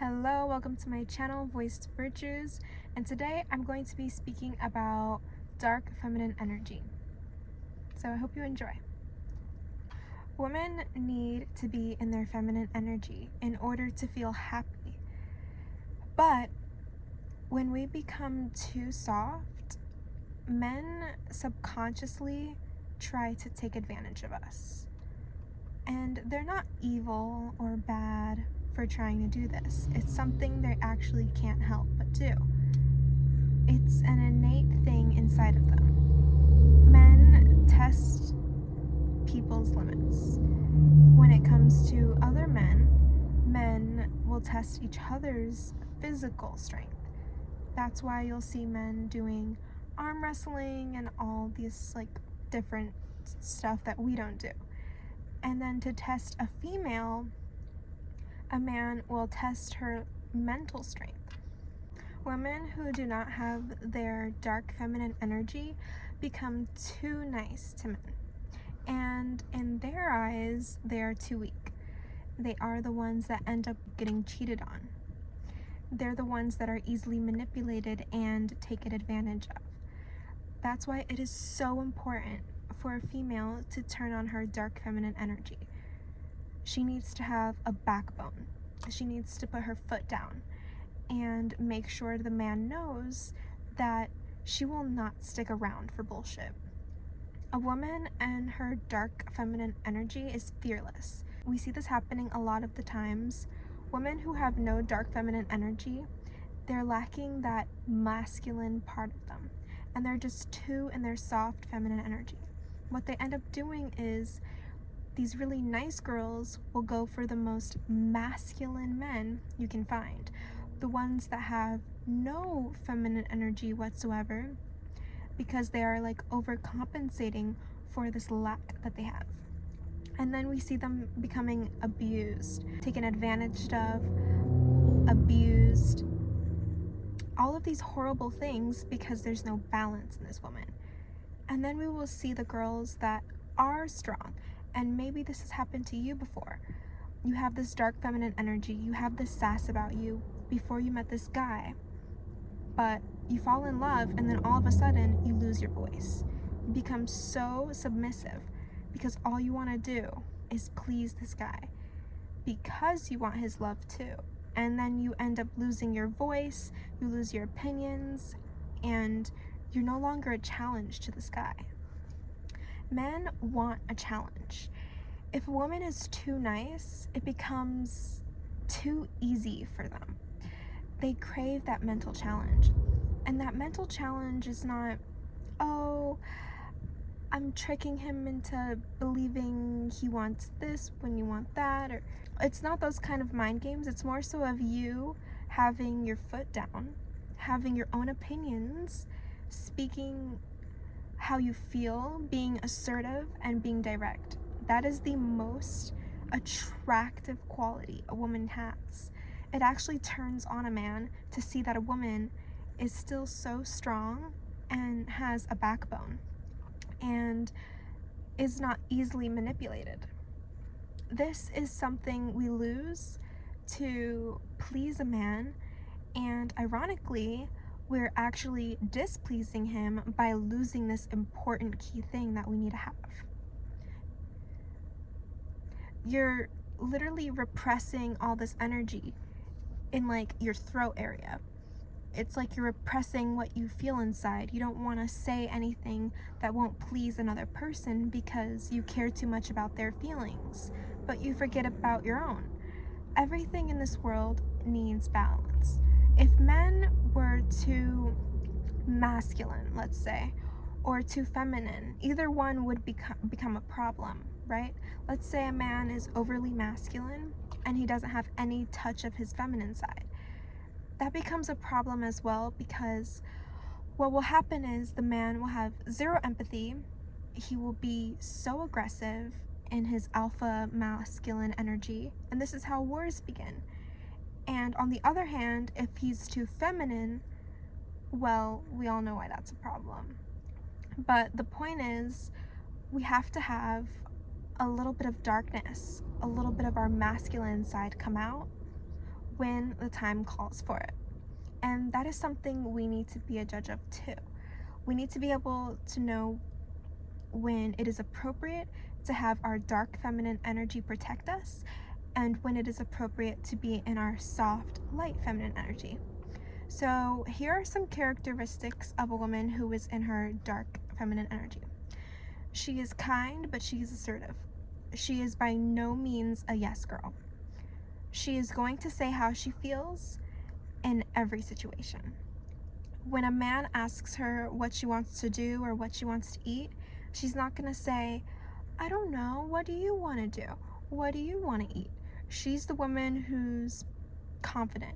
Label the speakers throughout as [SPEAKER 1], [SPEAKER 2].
[SPEAKER 1] Hello, welcome to my channel, VoicedVirtues, and today I'm going to be speaking about dark feminine energy. So I hope you enjoy. Women need to be in their feminine energy in order to feel happy. But when we become too soft, men subconsciously try to take advantage of us. And they're not evil or bad for trying to do this. It's something they actually can't help but do. It's an innate thing inside of them. Men test people's limits. When it comes to other men, men will test each other's physical strength. That's why you'll see men doing arm wrestling and all these different stuff that we don't do. And then to test a female, a man will test her mental strength. Women who do not have their dark feminine energy become too nice to men. And in their eyes, they are too weak. They are the ones that end up getting cheated on. They're the ones that are easily manipulated and taken advantage of. That's why it is so important for a female to turn on her dark feminine energy. She needs to have a backbone. She needs to put her foot down and make sure the man knows that she will not stick around for bullshit. A woman and her dark feminine energy is fearless. We see this happening a lot of the times. Women who have no dark feminine energy, they're lacking that masculine part of them, and they're just too in their soft feminine energy. What they end up doing is these really nice girls will go for the most masculine men you can find, the ones that have no feminine energy whatsoever, because they are overcompensating for this lack that they have. And then we see them becoming abused, taken advantage of, abused, all of these horrible things because there's no balance in this woman. And then we will see the girls that are strong. And maybe this has happened to you before. You have this dark feminine energy, you have this sass about you before you met this guy. But you fall in love, and then all of a sudden you lose your voice. You become so submissive because all you want to do is please this guy because you want his love too. And then you end up losing your voice, you lose your opinions, and you're no longer a challenge to this guy. Men want a challenge. If a woman is too nice, it becomes too easy for them. They crave that mental challenge. And that mental challenge is not, oh, I'm tricking him into believing he wants this when you want that. Or it's not those kind of mind games. It's more so of you having your foot down, having your own opinions, speaking how you feel, being assertive, and being direct. That is the most attractive quality a woman has. It actually turns on a man to see that a woman is still so strong and has a backbone and is not easily manipulated. This is something we lose to please a man, and ironically, we're actually displeasing him by losing this important key thing that we need to have. You're literally repressing all this energy in your throat area. It's like you're repressing what you feel inside. You don't want to say anything that won't please another person because you care too much about their feelings, but you forget about your own. Everything in this world needs balance. If men were too masculine, let's say, or too feminine, either one would become a problem, right? Let's say a man is overly masculine and he doesn't have any touch of his feminine side. That becomes a problem as well, because what will happen is the man will have zero empathy. He will be so aggressive in his alpha masculine energy, and this is how wars begin. And on the other hand, if he's too feminine, well, we all know why that's a problem. But the point is, we have to have a little bit of darkness, a little bit of our masculine side come out, when the time calls for it. And that is something we need to be a judge of too. We need to be able to know when it is appropriate to have our dark feminine energy protect us, and when it is appropriate to be in our soft, light feminine energy. So here are some characteristics of a woman who is in her dark feminine energy. She is kind, but she is assertive. She is by no means a yes girl. She is going to say how she feels in every situation. When a man asks her what she wants to do or what she wants to eat, she's not going to say, I don't know, what do you want to do? What do you want to eat? She's the woman who's confident.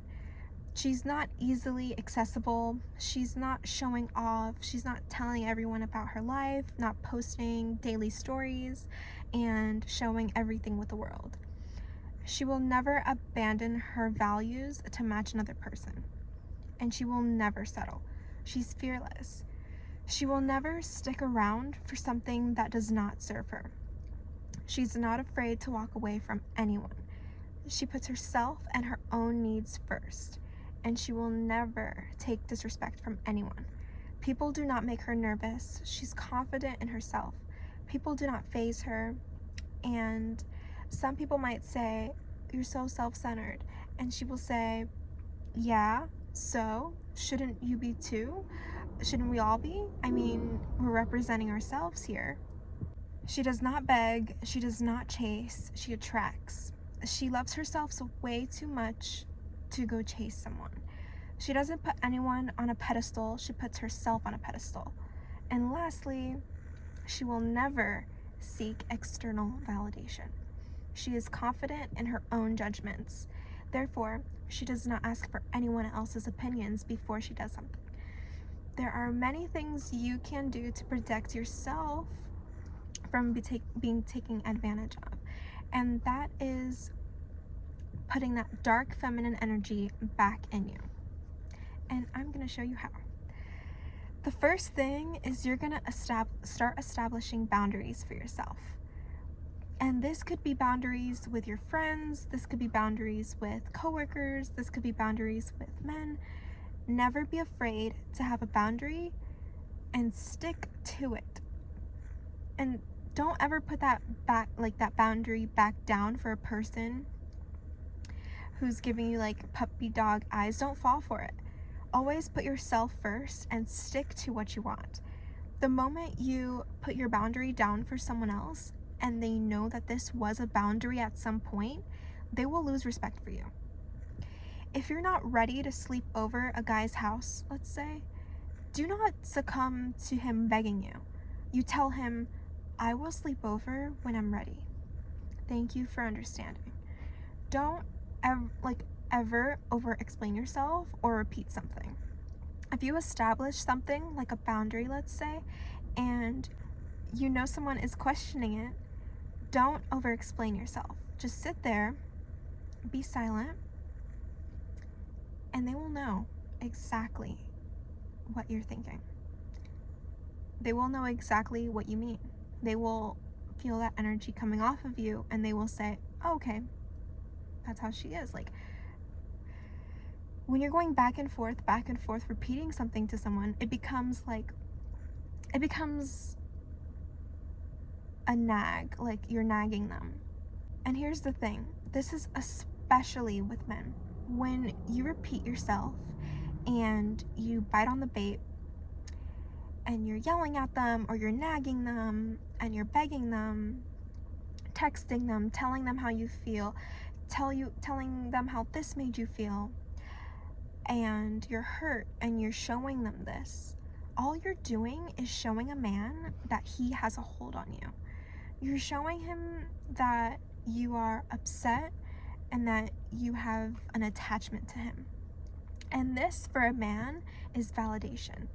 [SPEAKER 1] She's not easily accessible. She's not showing off. She's not telling everyone about her life, not posting daily stories and showing everything with the world. She will never abandon her values to match another person. And she will never settle. She's fearless. She will never stick around for something that does not serve her. She's not afraid to walk away from anyone. She puts herself and her own needs first, and she will never take disrespect from anyone. People do not make her nervous. She's confident in herself. People do not faze her, and some people might say, you're so self-centered, and she will say, yeah, so shouldn't you be too? Shouldn't we all be? I mean, we're representing ourselves here. She does not beg, she does not chase, she attracts. She loves herself so way too much to go chase someone. She doesn't put anyone on a pedestal, she puts herself on a pedestal. And lastly, she will never seek external validation. She is confident in her own judgments. Therefore, she does not ask for anyone else's opinions before she does something. There are many things you can do to protect yourself from being taken advantage of. And that is putting that dark feminine energy back in you. And I'm going to show you how. The first thing is you're going to start establishing boundaries for yourself. And this could be boundaries with your friends, this could be boundaries with coworkers, this could be boundaries with men. Never be afraid to have a boundary and stick to it. And don't ever put that boundary back down for a person who's giving you like puppy dog eyes. Don't fall for it. Always put yourself first and stick to what you want. The moment you put your boundary down for someone else and they know that this was a boundary at some point, they will lose respect for you. If you're not ready to sleep over a guy's house, let's say, do not succumb to him begging you. You tell him, I will sleep over when I'm ready. Thank you for understanding. Don't ever over-explain yourself or repeat something. If you establish something like a boundary, let's say, and you know someone is questioning it, don't over-explain yourself. Just sit there, be silent, and they will know exactly what you're thinking. They will know exactly what you mean. They will feel that energy coming off of you, and they will say, oh, okay, that's how she is. Like, when you're going back and forth, repeating something to someone, it becomes a nag, like you're nagging them. And here's the thing, this is especially with men. When you repeat yourself and you bite on the bait and you're yelling at them or you're nagging them and you're begging them, texting them, telling them how you feel, telling them how this made you feel, and you're hurt and you're showing them this, all you're doing is showing a man that he has a hold on you. You're showing him that you are upset and that you have an attachment to him. And this, for a man, is validation.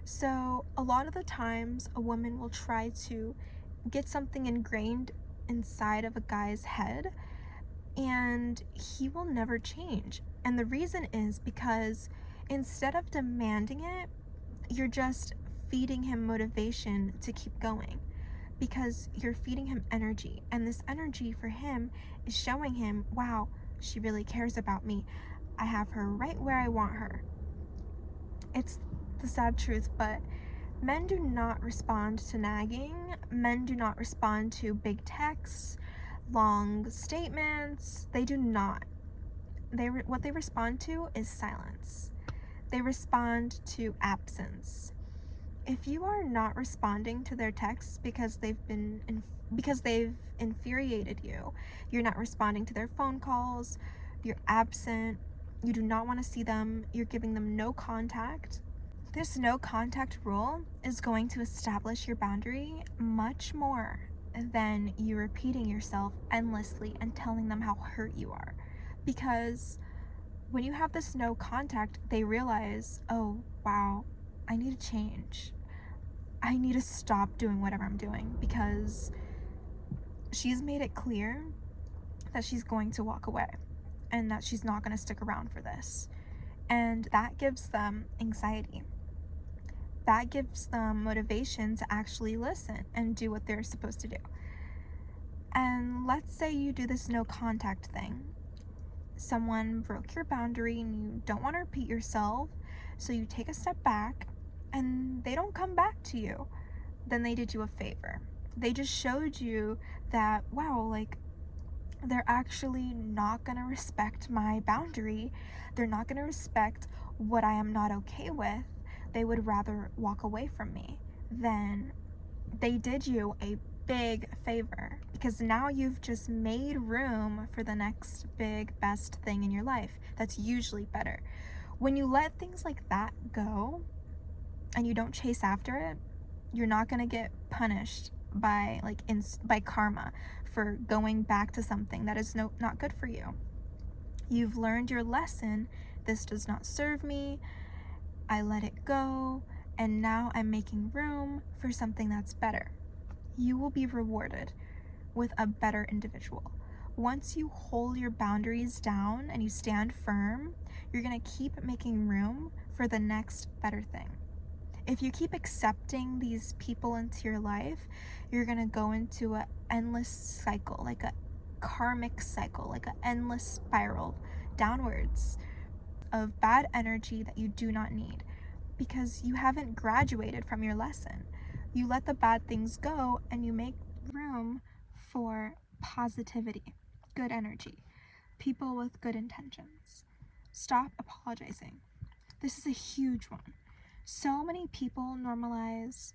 [SPEAKER 1] So a lot of the times a woman will try to get something ingrained inside of a guy's head, and he will never change. And the reason is because instead of demanding it, you're just feeding him motivation to keep going, because you're feeding him energy, and this energy for him is showing him, wow, She really cares about me. I have her right where I want her. It's the sad truth, but men do not respond to nagging. Men do not respond to big texts, long statements. They do not. What they respond to is silence. They respond to absence. If you are not responding to their texts because they've infuriated you, you're not responding to their phone calls, you're absent, you do not want to see them, you're giving them no contact. This no contact rule is going to establish your boundary much more than you repeating yourself endlessly and telling them how hurt you are. Because when you have this no contact, they realize, oh, wow, I need to change. I need to stop doing whatever I'm doing because she's made it clear that she's going to walk away and that she's not going to stick around for this. And that gives them anxiety. That gives them motivation to actually listen and do what they're supposed to do. And let's say you do this no contact thing. Someone broke your boundary and you don't want to repeat yourself, so you take a step back and they don't come back to you. Then they did you a favor. They just showed you that, wow, like, they're actually not going to respect my boundary. They're not going to respect what I am not okay with. They would rather walk away from me. Then they did you a big favor, because now you've just made room for the next big best thing in your life that's usually better. When you let things like that go and you don't chase after it, you're not going to get punished by by karma for going back to something that is not good for you. You've learned your lesson. This does not serve me. I let it go, and now I'm making room for something that's better. You will be rewarded with a better individual. Once you hold your boundaries down and you stand firm, you're going to keep making room for the next better thing. If you keep accepting these people into your life, you're going to go into an endless cycle, like a karmic cycle, like an endless spiral downwards of bad energy that you do not need, because you haven't graduated from your lesson. You let the bad things go and you make room for positivity, good energy, people with good intentions. Stop apologizing. This is a huge one. So many people normalize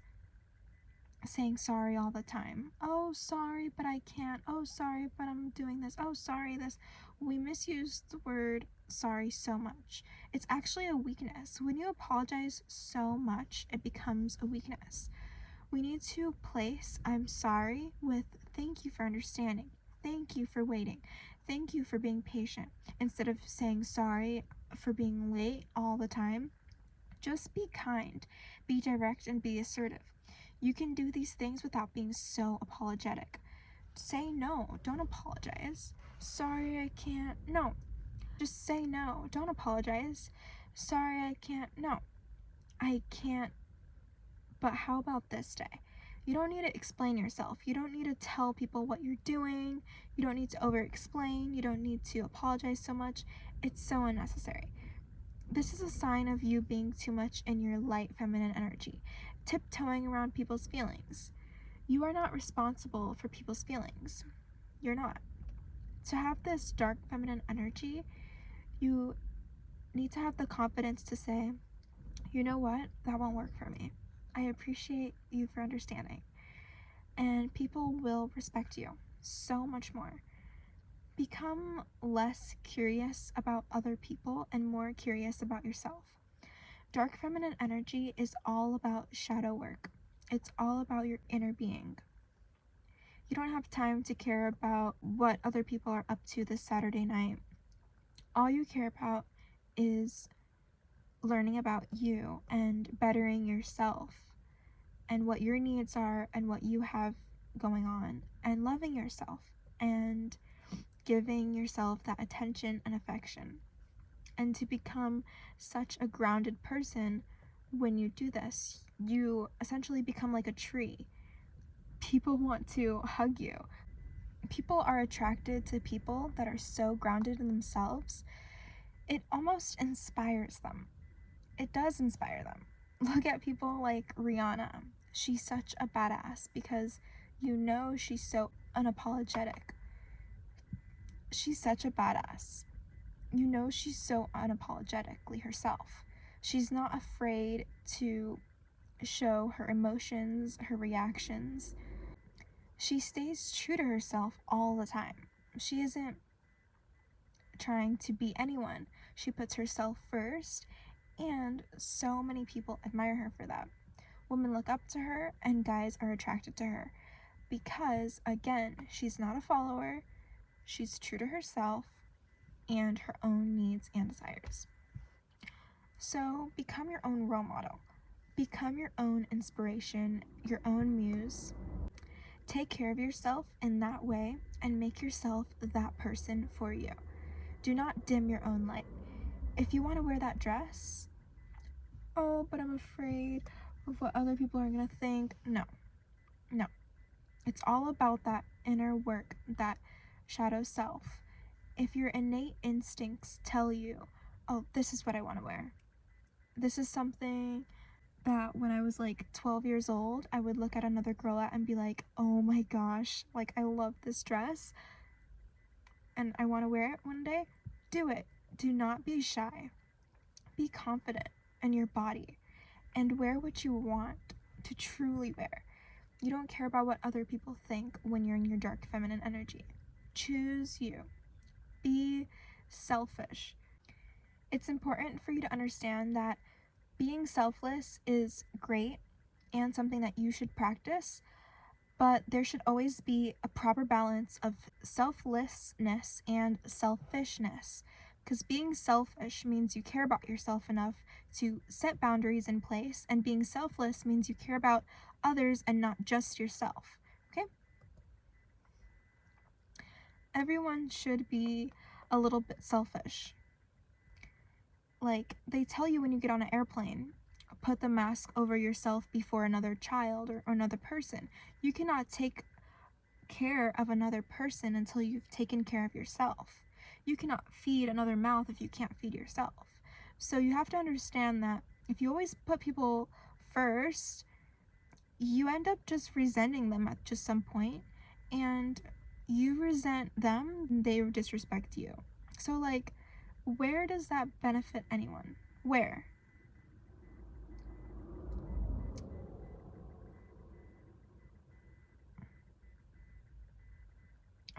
[SPEAKER 1] saying sorry all the time. Oh, sorry, but I can't. Oh, sorry, but I'm doing this. Oh, sorry, this. We misuse the word sorry so much. It's actually a weakness. When you apologize so much, it becomes a weakness. We need to place I'm sorry with thank you for understanding. Thank you for waiting. Thank you for being patient. Instead of saying sorry for being late all the time, just be kind, be direct, and be assertive. You can do these things without being so apologetic. Say no, don't apologize. Sorry, I can't. No, just say no, don't apologize. Sorry, I can't. No, I can't. But how about this day? You don't need to explain yourself. You don't need to tell people what you're doing. You don't need to over-explain. You don't need to apologize so much. It's so unnecessary. This is a sign of you being too much in your light feminine energy, tiptoeing around people's feelings. You are not responsible for people's feelings. You're not. To have this dark feminine energy, you need to have the confidence to say, you know what, that won't work for me. I appreciate you for understanding. And people will respect you so much more. Become less curious about other people and more curious about yourself. Dark feminine energy is all about shadow work. It's all about your inner being. You don't have time to care about what other people are up to this Saturday night. All you care about is learning about you and bettering yourself and what your needs are and what you have going on, and loving yourself and giving yourself that attention and affection. And to become such a grounded person, when you do this, you essentially become like a tree. People want to hug you. people are attracted to people that are so grounded in themselves. It almost inspires them. It does inspire them. Look at people like Rihanna. She's such a badass because she's so unapologetic. She's such a badass. She's so unapologetically herself. She's not afraid to show her emotions, her reactions. She stays true to herself all the time. She isn't trying to be anyone. She puts herself first, and so many people admire her for that. Women look up to her, and guys are attracted to her because, again, she's not a follower. She's true to herself and her own needs and desires. So become your own role model. Become your own inspiration, your own muse. Take care of yourself in that way and make yourself that person for you. Do not dim your own light. If you want to wear that dress, oh, but I'm afraid of what other people are going to think. No. It's all about that inner work, that shadow self. If your innate instincts tell you, oh, this is what I want to wear. This is something that when I was like 12 years old, I would look at another girl at and be like, oh my gosh, like I love this dress and I want to wear it one day. Do it. Do not be shy. Be confident in your body and wear what you want to truly wear. You don't care about what other people think when you're in your dark feminine energy. Choose you. Be selfish. It's important for you to understand that being selfless is great and something that you should practice, but there should always be a proper balance of selflessness and selfishness, because being selfish means you care about yourself enough to set boundaries in place, and being selfless means you care about others and not just yourself. Okay? Everyone should be a little bit selfish. Like, they tell you when you get on an airplane, put the mask over yourself before another child or another person. You cannot take care of another person until you've taken care of yourself. You cannot feed another mouth if you can't feed yourself. So you have to understand that if you always put people first, you end up just resenting them at just some point, and you resent them, they disrespect you. So like, where does that benefit anyone? Where?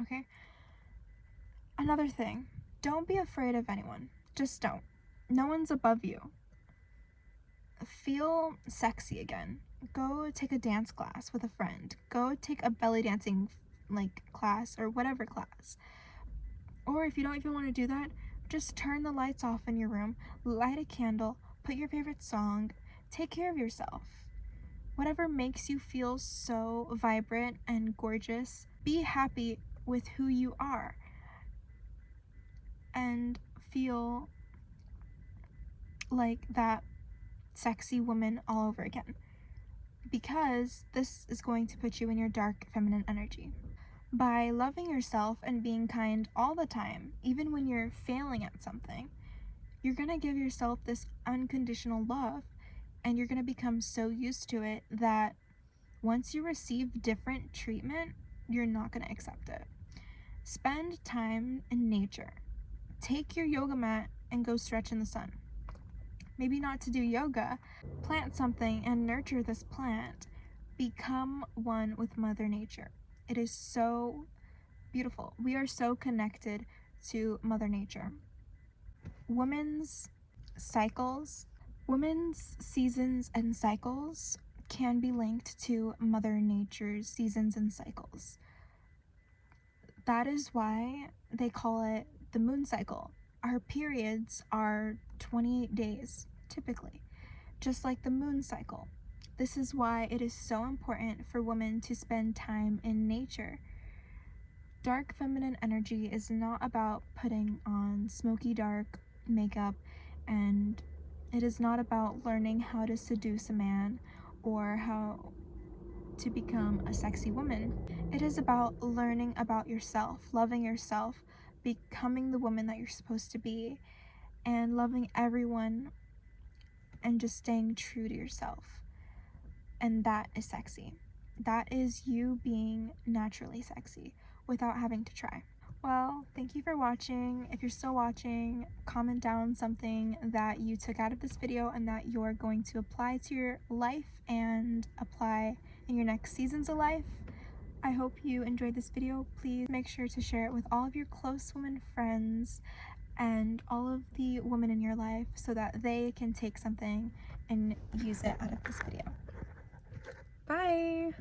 [SPEAKER 1] Okay? Another thing, don't be afraid of anyone. Just don't. No one's above you. Feel sexy again. Go take a dance class with a friend. Go take a belly dancing class or whatever class. Or if you don't even want to do that, just turn the lights off in your room, light a candle, put your favorite song, take care of yourself. Whatever makes you feel so vibrant and gorgeous, be happy with who you are and feel like that sexy woman all over again, because this is going to put you in your dark feminine energy. By loving yourself and being kind all the time, even when you're failing at something, you're going to give yourself this unconditional love, and you're going to become so used to it that once you receive different treatment, you're not going to accept it. Spend time in nature. Take your yoga mat and go stretch in the sun. Maybe not to do yoga. Plant something and nurture this plant. Become one with Mother Nature. It is so beautiful. We are so connected to Mother Nature. Women's seasons and cycles can be linked to Mother Nature's seasons and cycles. That is why they call it the moon cycle. Our periods are 28 days, typically, just like the moon cycle. This is why it is so important for women to spend time in nature. Dark feminine energy is not about putting on smoky dark makeup, and it is not about learning how to seduce a man or how to become a sexy woman. It is about learning about yourself, loving yourself, becoming the woman that you're supposed to be, and loving everyone and just staying true to yourself. And that is sexy. That is you being naturally sexy without having to try. Well, thank you for watching. If you're still watching, comment down something that you took out of this video and that you're going to apply to your life and apply in your next seasons of life. I hope you enjoyed this video. Please make sure to share it with all of your close women friends and all of the women in your life so that they can take something and use it out of this video. Bye!